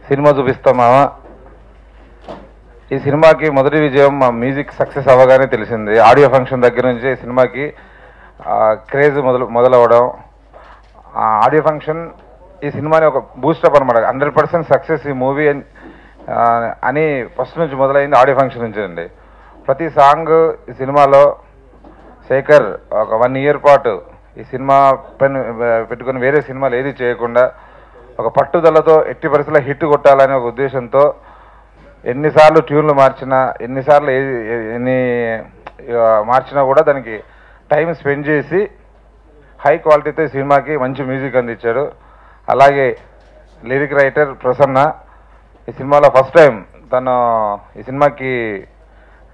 Cinema చూపిస్తామా. ఈ సినిమాకి మొదటి విజయం మా మ్యూజిక్ సక్సెస్ అవ్వగానే తెలిసింది. ఆడియో ఫంక్షన్ దగ్గర నుంచి సినిమాకి క్రేజ్ మొదలవడం. ఆడియో ఫంక్షన్ ఈ సినిమాని ఒక బూస్టప్ అనమాట. 100% సక్సెస్ ఈ మూవీ అని ఫస్ట్ నుంచి మొదలైంది ఆడియో ఫంక్షన్ నుంచి అండి. ప్రతి సాంగ్ ఈ సినిమాలో శేఖర్ ఒక 1 year పాటు ఈ సినిమా పెట్టుకుని వేరే సినిమాలు ఏది చేయకుండా ఒక పట్టుదలతో ఎట్టి పరిస్థితుల్లో హిట్ కొట్టాలనే ఒక ఉద్దేశంతో ఎన్నిసార్లు ట్యూన్లు మార్చినా, ఎన్నిసార్లు ఎన్ని మార్చినా కూడా దానికి టైం స్పెండ్ చేసి హై క్వాలిటీతో ఈ సినిమాకి మంచి మ్యూజిక్ అందించాడు. అలాగే లిరిక్ రైటర్ ప్రసన్న ఈ సినిమాలో ఫస్ట్ టైం తను ఈ సినిమాకి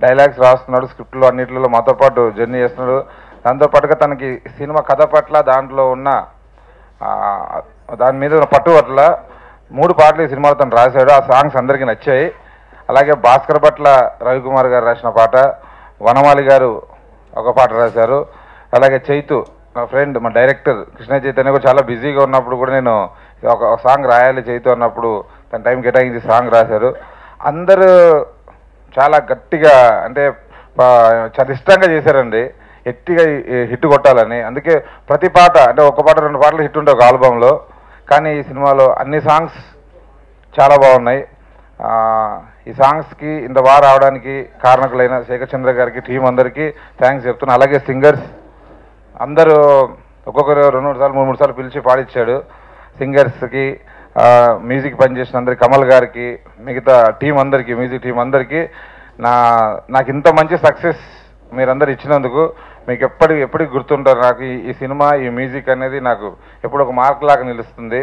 డైలాగ్స్ రాస్తున్నాడు. స్క్రిప్ట్లో అన్నింటిలో మాతో పాటు జర్నీ చేస్తున్నాడు. దాంతోపాటుగా తనకి సినిమా కథ పట్ల దాంట్లో ఉన్న దాని మీద ఉన్న పట్టు పట్ల 3 పాటలు ఈ సినిమాలో తను రాశాడు. ఆ సాంగ్స్ అందరికీ నచ్చాయి. అలాగే భాస్కర్ పట్ల రవికుమార్ గారు రాసిన పాట, వనమాలి గారు ఒక పాట రాశారు. అలాగే చైతు నా ఫ్రెండ్, మా డైరెక్టర్ కృష్ణ చైతన్య కూడా చాలా బిజీగా ఉన్నప్పుడు కూడా నేను ఒక సాంగ్ రాయాలి చైతు అన్నప్పుడు తన టైం కేటాయించి సాంగ్ రాశారు. అందరూ చాలా గట్టిగా అంటే చాలా ఇష్టంగా చేశారండి, ఎట్టిగా హిట్ కొట్టాలని. అందుకే ప్రతి పాట అంటే 1 పాట 2 పాటలు హిట్ ఉంటాయి ఒక ఆల్బంలో. కానీ ఈ సినిమాలో అన్ని సాంగ్స్ చాలా బాగున్నాయి. ఈ సాంగ్స్కి ఇంత బాగా రావడానికి కారణకులైన శేఖర్ చంద్ర గారికి, టీం అందరికీ థ్యాంక్స్ చెప్తున్నాను. అలాగే సింగర్స్ అందరూ ఒక్కొక్కరు 2-3 సార్లు 3-3 సార్లు పిలిచి పాడించాడు. సింగర్స్కి, మ్యూజిక్ పనిచేసిన అందరికి, కమల్ గారికి, మిగతా టీం అందరికీ, మ్యూజిక్ టీం అందరికీ నాకు ఇంత మంచి సక్సెస్ మీరందరూ ఇచ్చినందుకు మీకు ఎప్పటికి గుర్తుంటారు. నాకు ఈ సినిమా, ఈ మ్యూజిక్ అనేది నాకు ఎప్పుడు ఒక మార్క్ లాగా నిలుస్తుంది.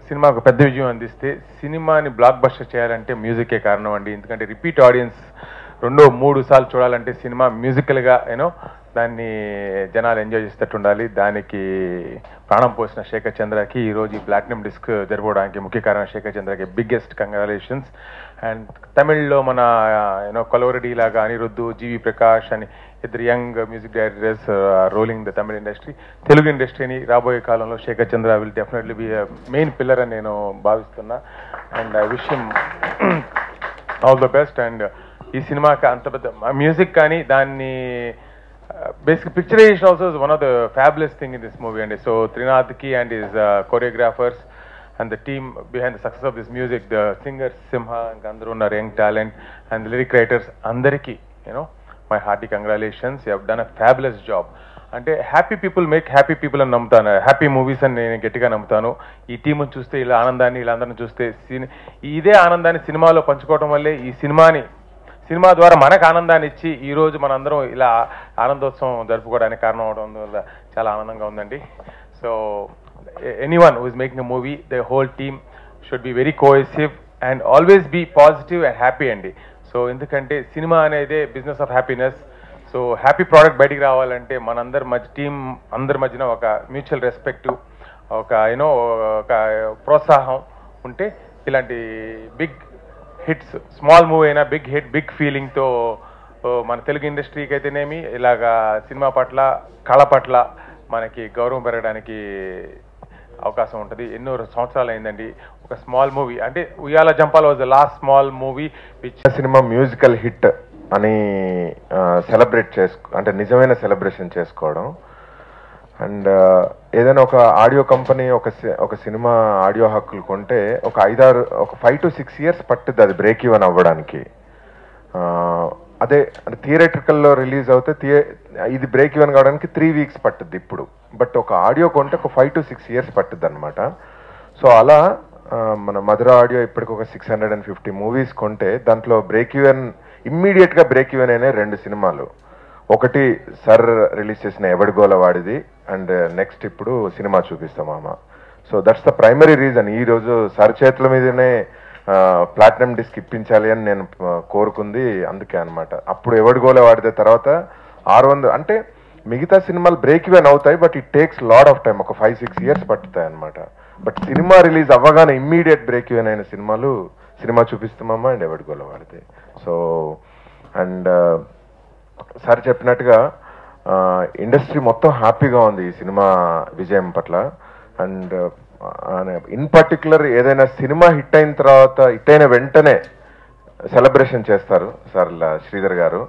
సినిమాకు పెద్ద విజయం అందిస్తే సినిమాని బ్లాక్ బస్టర్ చేయాలంటే మ్యూజికే కారణం అండి. ఎందుకంటే రిపీట్ ఆడియన్స్ 2-3 సార్లు చూడాలంటే సినిమా మ్యూజికల్గా దాన్ని జనాలు ఎంజాయ్ చేసేటట్టు ఉండాలి. దానికి ప్రాణం పోసిన శేఖర్ చంద్రకి ఈరోజు ఈ ప్లాటినం డిస్క్ జరపడానికి ముఖ్య కారణం శేఖర్ చంద్రకి బిగ్గెస్ట్ కంగ్రాచులేషన్స్. అండ్ తమిళ్లో మన కొలవరెడ్డి లాగా అనిరుద్ధు, జీవి ప్రకాష్ అని ఇద్దరు young music directors ruling the Tamil industry. Telugu ఇండస్ట్రీని రాబోయే కాలంలో Shekhar Chandra will definitely be main pillar అని నేను భావిస్తున్నా. And I wish him all the best. And ఈ సినిమాకి అంత పెద్ద మ్యూజిక్ కానీ దాన్ని basic picturization also is one of the fabulous thing in this movie. And so Trinathki and his choreographers and the team behind the success of this music, the singers Simha and Gandharv are young talent, and the lyric writers andariki, my hearty congratulations. You have done a fabulous job. అంటే happy people make happy people అని నమ్ముతాను. Happy movies అని నేను గట్టిగా నమ్ముతాను. ఈ టీముని చూస్తే, ఇలా ఆనందాన్ని, ఇలా అందరిని చూస్తే, ఇదే ఆనందాన్ని సినిమాలో పంచుకోవడం వల్లే ఈ సినిమా ద్వారా మనకు ఆనందాన్ని ఇచ్చి ఈరోజు మనందరం ఇలా ఆనందోత్సవం జరుపుకోవడానికి కారణం అవడం వల్ల చాలా ఆనందంగా ఉందండి. So anyone who is making a movie, the whole team should be very cohesive and always be positive and happy అండి. సో ఎందుకంటే సినిమా అనేది business of happiness. So happy product బయటికి రావాలంటే మనందరి టీం అందరి మధ్యన ఒక మ్యూచువల్ రెస్పెక్ట్, ఒక ఒక ప్రోత్సాహం ఉంటే ఇలాంటి బిగ్ హిట్స్, స్మాల్ మూవీ అయినా బిగ్ హిట్, బిగ్ ఫీలింగ్తో మన తెలుగు ఇండస్ట్రీకి అయితేనేమి ఇలాగా సినిమా పట్ల, కళ పట్ల మనకి గౌరవం పెరగడానికి అవకాశం ఉంటుంది. ఎన్నో సంవత్సరాలు అయిందండి ఒక స్మాల్ మూవీ అంటే Uyyala Jampala was the last small movie which cinema musical hit అని సెలబ్రేట్ అంటే నిజమైన సెలబ్రేషన్ చేసుకోవడం. అండ్ ఏదైనా ఒక ఆడియో కంపెనీ ఒక సినిమా ఆడియో హక్కులు కొంటే ఒక 5 to 6 years పట్టుద్ది అది బ్రేక్ ఈవెన్ అవ్వడానికి. అదే అంటే థియేట్రికల్లో రిలీజ్ అవుతే ఇది బ్రేక్ ఈవెన్ కావడానికి 3 weeks పట్టుద్ది ఇప్పుడు. బట్ ఒక ఆడియో కొంటే ఒక 5 to 6 years పట్టుద్ది అనమాట. సో అలా మన మధుర ఆడియో ఇప్పటికి ఒక 650 మూవీస్ కొంటే దాంట్లో బ్రేక్ ఈవెన్ ఇమ్మీడియట్గా బ్రేక్ ఈవెన్ అయిన 2 సినిమాలు. ఒకటి సర్ రిలీజ్ చేసిన ఎవడిగోల వాడిది, అండ్ నెక్స్ట్ ఇప్పుడు సినిమా చూపిస్తామా. So that's the primary reason. ఈరోజు సర్ చేతుల మీదనే ప్లాటినం డిస్క్ ఇప్పించాలి అని నేను కోరుకుంది అందుకే అనమాట. అప్పుడు ఎవడిగోల వాడితే తర్వాత 600 అంటే మిగతా సినిమాలు బ్రేక్ ఈవెన్ అవుతాయి, but it takes lot of time, ఒక 5-6 years పట్టుతాయి అనమాట. బట్ సినిమా రిలీజ్ అవ్వగానే ఇమ్మీడియట్ బ్రేక్ ఈవెన్ అయిన సినిమాలు సినిమా చూపిస్తామమ్మా అండ్ ఎవడిగోల వాడితే. సో అండ్ సార్ చెప్పినట్టుగా ఇండస్ట్రీ మొత్తం హ్యాపీగా ఉంది ఈ సినిమా విజయం పట్ల. అండ్ ఇన్ పర్టికులర్ ఏదైనా సినిమా హిట్ అయిన తర్వాత హిట్ అయిన వెంటనే సెలబ్రేషన్ చేస్తారు సార్ శ్రీధర్ గారు.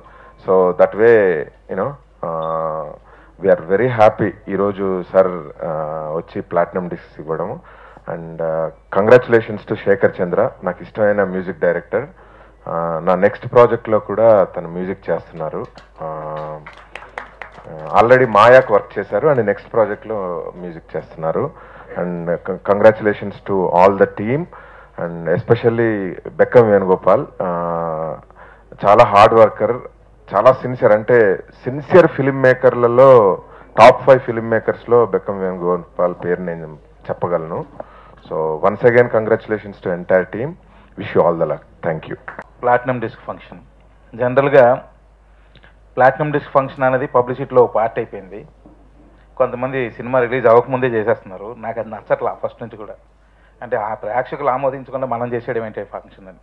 So that way you know we are very happy ఈరోజు సార్ వచ్చి ప్లాటినం డిస్క్ ఇవ్వడము. And congratulations to Sekhar Chandra, నాకు ఇష్టమైన మ్యూజిక్ డైరెక్టర్. నా నెక్స్ట్ ప్రాజెక్ట్లో కూడా తను మ్యూజిక్ చేస్తున్నారు. ఆల్రెడీ మాయాకు వర్క్ చేశారు అండ్ నెక్స్ట్ ప్రాజెక్ట్లో మ్యూజిక్ చేస్తున్నారు. And congratulations to all the team and especially Bekkam Venugopal. చాలా హార్డ్ వర్కర్, చాలా సిన్సియర్, అంటే సిన్సియర్ ఫిల్మ్ మేకర్లలో టాప్ 5 ఫిల్మ్ మేకర్స్లో బెక్కం వేణుగోపాల్ పేరు నేను చెప్పగలను. So once again congratulations to entire team, wish you all the luck. Thank you. Platinum disc function జనరల్గా platinum disc function అనేది పబ్లిసిటీలో పార్ట్ అయిపోయింది. కొంతమంది సినిమా రిలీజ్ అవ్వకముందే చేసేస్తున్నారు. నాకు అది నచ్చట్లా ఫస్ట్ నుంచి కూడా. అంటే ఆ ప్రేక్షకులు ఆమోదించకుండా మనం చేసేయడం ఏంటి ఫంక్షన్ అని.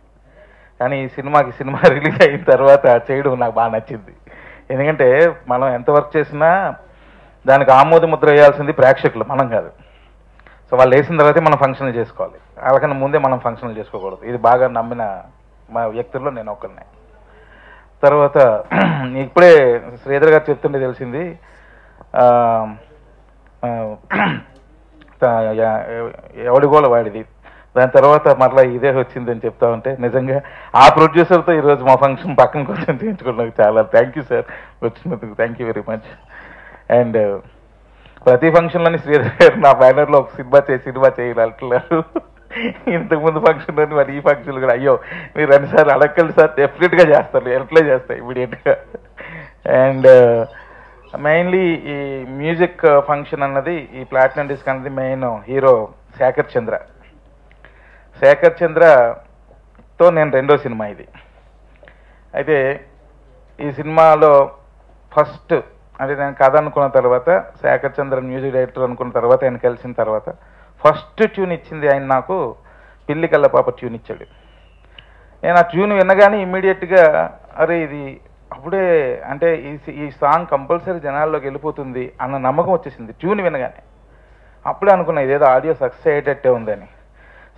కానీ ఈ సినిమా రిలీజ్ అయిన తర్వాత చేయడం నాకు బాగా నచ్చింది. ఎందుకంటే మనం ఎంత వర్క్ చేసినా దానికి ఆమోద ముద్ర వేయాల్సింది ప్రేక్షకులు, మనం కాదు. సో వాళ్ళు వేసిన తర్వాతే మనం ఫంక్షన్లు చేసుకోవాలి, అలాగని ముందే మనం ఫంక్షన్లు చేసుకోకూడదు. ఇది బాగా నమ్మిన మా వ్యక్తుల్లో నేను ఒకరినే. తర్వాత ఇప్పుడే శ్రీధర్ గారు చెప్తుంటే తెలిసింది, ఎవడిగోల వాడిది, దాని తర్వాత మరలా ఇదే వచ్చిందని చెప్తా ఉంటే నిజంగా ఆ ప్రొడ్యూసర్తో ఈరోజు మా ఫంక్షన్ పక్కన కొంచెం చేయించుకున్నాను. చాలా థ్యాంక్ యూ సార్, వచ్చినందుకు thank you very much. And ప్రతి ఫంక్షన్లోని శ్రీధర్ గారు నా బ్యానర్లో ఒక సినిమా చేయాలంటున్నారు. ఇంతకుముందు ఫంక్షన్లోని మరి ఈ ఫంక్షన్లు కూడా అయ్యో మీరు అన్నిసార్లు అడగండి సార్, డెఫినెట్గా చేస్తారు, ఎట్లా చేస్తాయి ఇమీడియట్గా. అండ్ మెయిన్లీ ఈ మ్యూజిక్ ఫంక్షన్ అన్నది, ఈ ప్లాటినం డిస్క్ అన్నది మెయిన్ హీరో శేఖర్ చంద్రతో నేను రెండో సినిమా ఇది. అయితే ఈ సినిమాలో ఫస్ట్ అంటే నేను కథ అనుకున్న తర్వాత, శేఖర్ చంద్ర మ్యూజిక్ డైరెక్టర్ అనుకున్న తర్వాత, ఆయన కలిసిన తర్వాత ఫస్ట్ ట్యూన్ ఇచ్చింది ఆయన నాకు పిల్లి కళ్ళ పాప ట్యూన్ ఇచ్చాడు. నేను ఆ ట్యూన్ వినగానే ఇమ్మీడియట్గా అరే ఇది అప్పుడే అంటే ఈ సాంగ్ కంపల్సరీ జనాల్లోకి వెళ్ళిపోతుంది అన్న నమ్మకం వచ్చేసింది ట్యూన్ వినగానే. అప్పుడే అనుకున్నా ఇదేదో ఆడియో సక్సెస్ అయ్యేటట్టే ఉందని.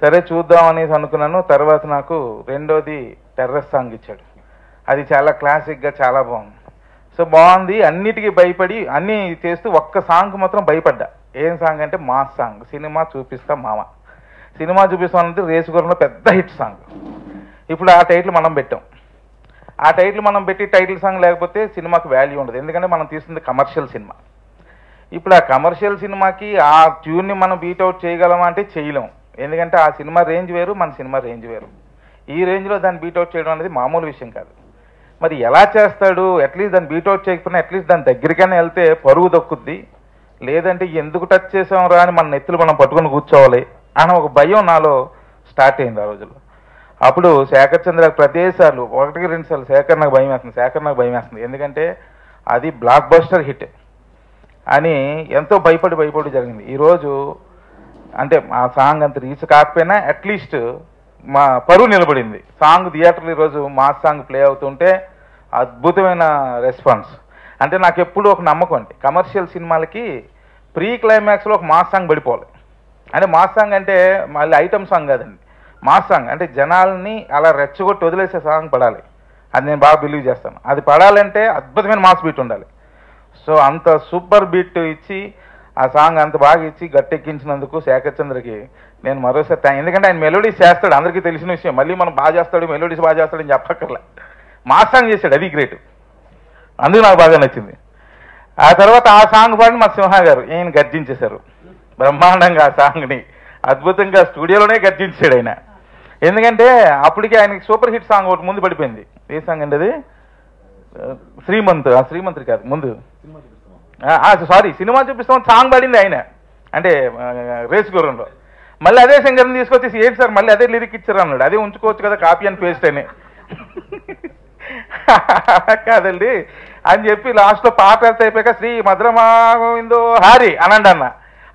సరే చూద్దాం అనేసి అనుకున్నాను. తర్వాత నాకు రెండోది టెర్రస్ సాంగ్ ఇచ్చాడు. అది చాలా క్లాసిక్గా చాలా బాగుంది. సో బాగుంది, అన్నిటికీ భయపడి అన్నీ చేస్తూ ఒక్క సాంగ్ మాత్రం భయపడ్డా. ఏం సాంగ్ అంటే మాస్ సాంగ్, సినిమా చూపిస్తా మామ. సినిమా చూపిస్తాం అనేది రేసుగురంలో పెద్ద హిట్ సాంగ్. ఇప్పుడు ఆ టైటిల్ మనం పెట్టాం. ఆ టైటిల్ మనం పెట్టి టైటిల్ సాంగ్ లేకపోతే సినిమాకి వాల్యూ ఉండదు, ఎందుకంటే మనం తీస్తుంది కమర్షియల్ సినిమా. ఇప్పుడు ఆ కమర్షియల్ సినిమాకి ఆ ట్యూన్ని మనం బీట్అవుట్ చేయగలమా అంటే చేయలేం, ఎందుకంటే ఆ సినిమా రేంజ్ వేరు, మన సినిమా రేంజ్ వేరు. ఈ రేంజ్లో దాన్ని బీట్అవుట్ చేయడం అనేది మామూలు విషయం కాదు. మరి ఎలా చేస్తాడు? అట్లీస్ట్ దాన్ని బీట్అవుట్ చేయకపోయినా అట్లీస్ట్ దాని దగ్గరికైనా వెళ్తే పరుగు దక్కుద్ది, లేదంటే ఎందుకు టచ్ చేసాం రా అని మన నెత్తులు మనం పట్టుకొని కూర్చోవాలి అని ఒక భయం నాలో స్టార్ట్ అయింది ఆ రోజుల్లో. అప్పుడు శేఖర్ చంద్ర ప్రతిసార్లు 1-2 సార్లు శేఖర్ నాకు భయం వేస్తుంది, ఎందుకంటే అది బ్లాక్ బస్టర్ హిట్ అని ఎంతో భయపడి జరిగింది. ఈరోజు అంటే ఆ సాంగ్ అంత రీచ్ కాకపోయినా అట్లీస్ట్ మా పరువు నిలబడింది. సాంగ్ థియేటర్లో ఈరోజు మాస్ సాంగ్ ప్లే అవుతుంటే అద్భుతమైన రెస్పాన్స్. అంటే నాకు ఎప్పుడు ఒక నమ్మకం అంటే కమర్షియల్ సినిమాలకి ప్రీ క్లైమాక్స్లో ఒక మాస్ సాంగ్ పడిపోవాలి. అంటే మాస్ సాంగ్ అంటే మళ్ళీ ఐటమ్ సాంగ్ కాదండి, మాస్ సాంగ్ అంటే జనాల్ని అలా రెచ్చగొట్టి వదిలేసే సాంగ్ పడాలి. అది నేను బాగా బిలీవ్ చేస్తాను. అది పడాలంటే అద్భుతమైన మాస్ బీట్ ఉండాలి. సో అంత సూపర్ బీట్ ఇచ్చి ఆ సాంగ్ అంత బాగా ఇచ్చి గట్టెక్కించినందుకు శేఖర్ చంద్రకి నేను మరోసారి ఎందుకంటే ఆయన మెలోడీస్ చేస్తాడు, అందరికీ తెలిసిన విషయం. మళ్ళీ మనం బాగా చేస్తాడు, మెలోడీస్ బాగా చేస్తాడని చెప్పక్కర్లే, మాస్ సాంగ్ చేశాడు, అది గ్రేట్. అందుకు నాకు బాగా నచ్చింది. ఆ తర్వాత ఆ సాంగ్ పాడి మా సింహ గారు ఈయన గర్జించేశారు బ్రహ్మాండంగా. ఆ సాంగ్ని అద్భుతంగా స్టూడియోలోనే గర్జించాడు ఆయన. ఎందుకంటే అప్పటికి ఆయనకి సూపర్ హిట్ సాంగ్ ఒకటి ముందు పడిపోయింది. ఏ సాంగ్ అండి అది? శ్రీమంత్రి కాదు, ముందు సారీ సినిమా చూపిస్తాం సాంగ్ పడింది ఆయన, అంటే రేసుగుర్రంలో. మళ్ళీ అదే సింగర్ని తీసుకొచ్చేసి ఏంటి సార్ మళ్ళీ అదే లిరిక్ ఇచ్చారు అన్నాడు. అదే ఉంచుకోవచ్చు కదా కాపీ అండ్ పేస్ట్ అని. కాదండి అని చెప్పి లాస్ట్లో పాట అయిపోయాక శ్రీ మధురమావిందో హారి అనండి అన్న.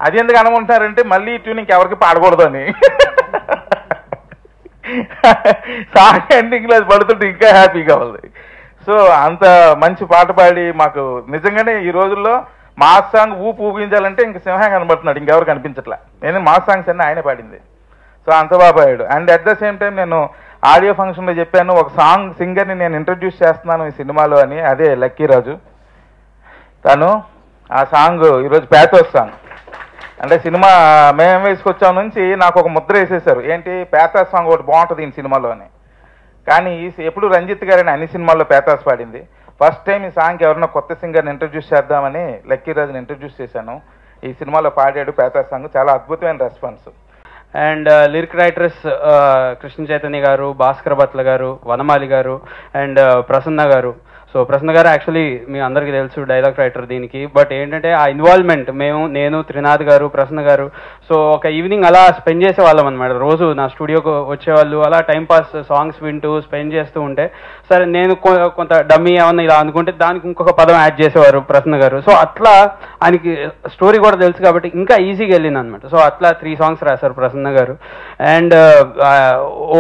అది ఎందుకు అనుకుంటున్నారంటే మళ్ళీ ట్యూనింగ్ ఎవరికి పాడకూడదు అని. సాంగ్ ఎండింగ్లో అది పడుతుంటే ఇంకా హ్యాపీగా ఉంది. సో అంత మంచి పాట పాడి మాకు నిజంగానే ఈ రోజుల్లో మాస్ సాంగ్ ఊపించాలంటే ఇంక సింహం కనబడుతున్నాడు, ఇంకెవరు కనిపించట్లా. నేను మాస్ సాంగ్స్ అన్నీ ఆయనే పాడింది. సో అంత బాగా పాడాడు. And at the same time నేను ఆడియో ఫంక్షన్లో చెప్పాను, ఒక సాంగ్ సింగర్ని నేను ఇంట్రడ్యూస్ చేస్తున్నాను ఈ సినిమాలో అని. అదే లక్కీ రాజు. తను ఆ సాంగ్ ఈరోజు ప్యాథోస్ సాంగ్ అంటే సినిమా మేము వేసుకొచ్చాం నుంచి నాకు ఒక ముద్ర వేసేసారు, ఏంటి ప్యాథాస్ సాంగ్ ఒకటి బాగుంటుంది ఈ సినిమాలో అని. కానీ ఎప్పుడు రంజిత్ గారని అన్ని సినిమాల్లో ప్యాథాస్ పాడింది. ఫస్ట్ టైం ఈ సాంగ్కి ఎవరైనా కొత్త సింగర్ని ఇంట్రడ్యూస్ చేద్దామని లక్కీ రాజుని ఇంట్రడ్యూస్ చేశాను. ఈ సినిమాలో పాడాడు ప్యాథాస్ సాంగ్, చాలా అద్భుతమైన response. And lyric writers Krishna Chaitanya గారు, భాస్కర్ భట్ల గారు, వనమాలి గారు అండ్ ప్రసన్న గారు. సో ప్రసన్న గారు యాక్చువల్లీ మీ అందరికీ తెలుసు డైలాగ్ రైటర్ దీనికి. బట్ ఏంటంటే ఆ ఇన్వాల్వ్మెంట్ నేను త్రినాథ్ గారు, ప్రసన్న గారు సో ఒక ఈవినింగ్ అలా స్పెండ్ చేసేవాళ్ళం అనమాట. రోజు నా స్టూడియోకి వచ్చేవాళ్ళు, అలా టైంపాస్ సాంగ్స్ వింటూ స్పెండ్ చేస్తూ ఉంటే సరే నేను కొంత డమ్మీ ఏమన్నా ఇలా అనుకుంటే దానికి ఇంకొక పదం యాడ్ చేసేవారు ప్రసన్న గారు. సో అట్లా ఆయనకి స్టోరీ కూడా తెలుసు కాబట్టి ఇంకా ఈజీగా వెళ్ళింది అనమాట. సో అట్లా 3 songs రాశారు ప్రసన్న గారు. And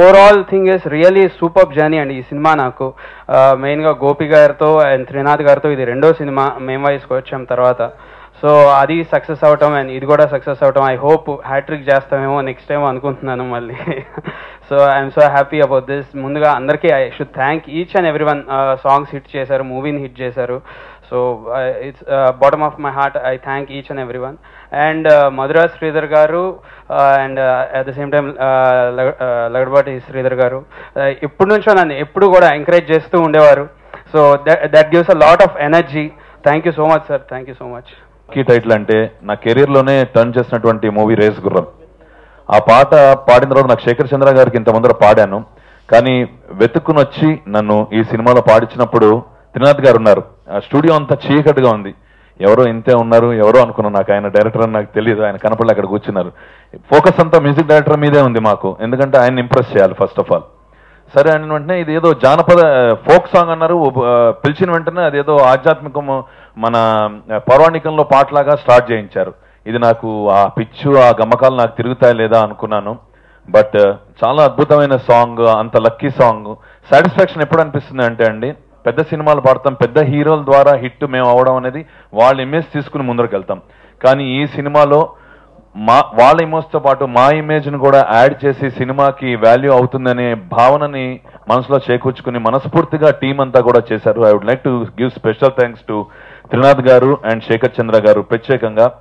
overall thing is really super journey అండి ఈ సినిమా. నాకు మెయిన్గా గోపి గారితో అండ్ త్రినాథ్ గారితో ఇది 2వ సినిమా మేము వయసుకు వచ్చాం తర్వాత. సో అది సక్సెస్ అవటం అండ్ ఇది కూడా సక్సెస్ అవటం. ఐ హోప్ హ్యాట్రిక్ చేస్తామేమో నెక్స్ట్ టైం అనుకుంటున్నాను మళ్ళీ. So I'm so happy about this. ముందుగా అందరికీ I should thank each and every one. Songs hit చేశారు, మూవీని హిట్ చేశారు. So it's bottom of my heart I thank each and every one. And Madhuraj Sridhar garu and at the same time Lagadapati Sridhar garu ఎప్పటి నుంచో నన్ను ఎప్పుడు కూడా ఎంకరేజ్ చేస్తూ ఉండేవారు. So that gives a lot of energy. Thank you so much sir, thank you so much. Key title అంటే నా కెరీర్లోనే టర్న్ చేసినటువంటి మూవీ రేస్ గుర్రం. ఆ పాట పాడిన తర్వాత నాకు శేఖర్ చంద్ర గారికి ఇంత ముందర పాడాను, కానీ వెతుక్కుని వచ్చి నన్ను ఈ సినిమాలో పాడించినప్పుడు త్రినాథ్ గారు ఉన్నారు. స్టూడియో అంతా చీకటిగా ఉంది, ఎవరో ఇంతే ఉన్నారు, ఎవరో అనుకున్నాను. నాకు ఆయన డైరెక్టర్ అని నాకు తెలియదు, ఆయన కనపడలే, అక్కడ కూర్చున్నారు. ఫోకస్ అంతా మ్యూజిక్ డైరెక్టర్ మీదే ఉంది మాకు, ఎందుకంటే ఆయన ఇంప్రెస్ చేయాలి ఫస్ట్ ఆఫ్ ఆల్. సరే అని వెంటనే ఇది ఏదో జానపద ఫోక్ సాంగ్ అన్నారు. పిలిచిన వెంటనే అదేదో ఆధ్యాత్మికం మన పౌరాణికంలో పాటలాగా స్టార్ట్ చేయించారు. ఇది నాకు ఆ పిచ్చు ఆ గమ్మకాలు నాకు తిరుగుతాయి లేదా అనుకున్నాను. బట్ చాలా అద్భుతమైన సాంగ్, అంత లక్కీ సాంగ్. సాటిస్ఫాక్షన్ ఎప్పుడు అనిపిస్తుంది అంటే అండి, పెద్ద సినిమాలు పాడతాం, పెద్ద హీరోల ద్వారా హిట్ మేము అవడం అనేది వాళ్ళ ఇమేజ్ తీసుకుని ముందరకు వెళ్తాం. కానీ ఈ సినిమాలో వాళ్ళ ఇమేజ్తో పాటు మా ఇమేజ్ను కూడా యాడ్ చేసి సినిమాకి వాల్యూ అవుతుందనే భావనని మనసులో చేకూర్చుకుని మనస్ఫూర్తిగా టీం అంతా కూడా చేశారు. I would like to give special thanks to Trinath గారు అండ్ శేఖర్ చంద్ర గారు ప్రత్యేకంగా.